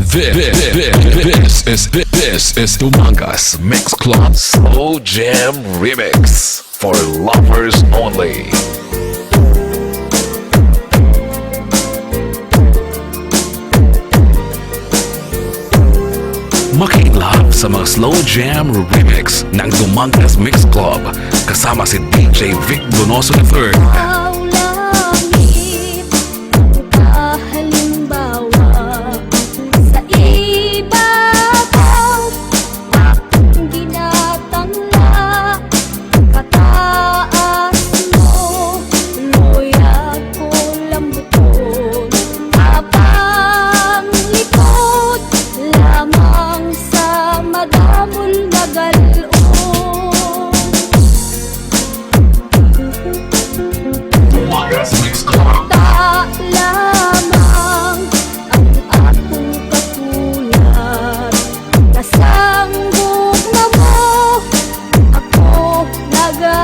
This is Dumangas Mix Club Slow Jam Remix for lovers only. Makiinlove sa mga Slow Jam Remix ng Dumangas Mix Club kasama si DjVicDonosoIII.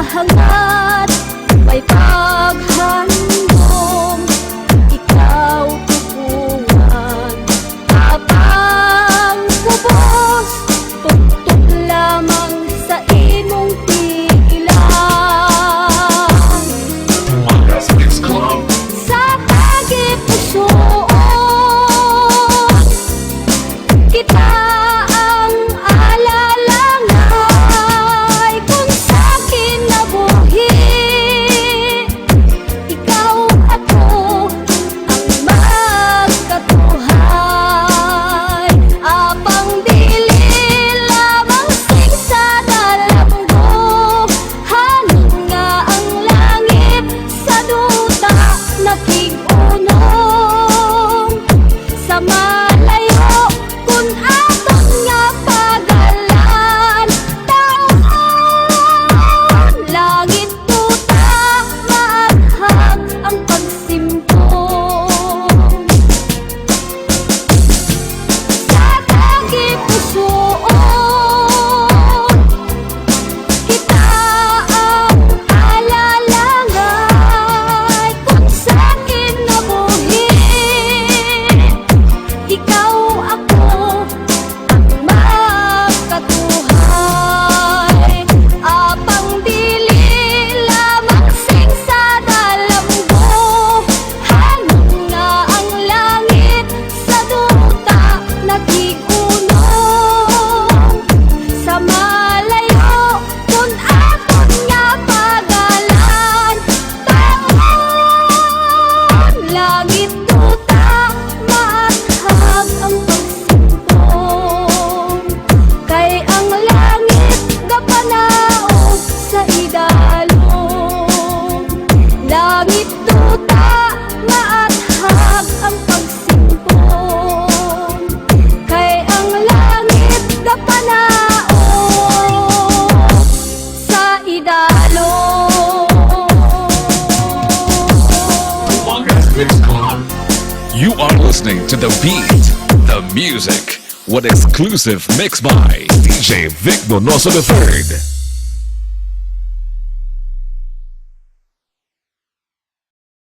Hangad may paghandong ikaw tukungan apang kubos tugtog lamang sa imong pigilan sa tagipusoon kita ang alalangay kung sa'kin nabuhi ikaw ako ang magkatuhay apang dili lamang sing sa dalanggo hangin nga ang langit sa duta nakig-unong sa malayo kun aton nga pagalan taon langit duta maaghang ang pagsimpong sa tagipusoon kita ang alalangay kung sa'kin nabuhi ikaw ako ang magkatuhay apang dili lamang sing sa dalanggo hangin nga ang langit sa duta nakig-unong sa malayo kun aton nga pagalan taon langit duta maaghag ang pagsimpong kay ang langit gapanaog sa idalong langit duta maaghag ang pagsimpong kay ang langit gapanaog sa idalong. You are listening to the beat, the music, with exclusive mix by DjVicDonosoIII.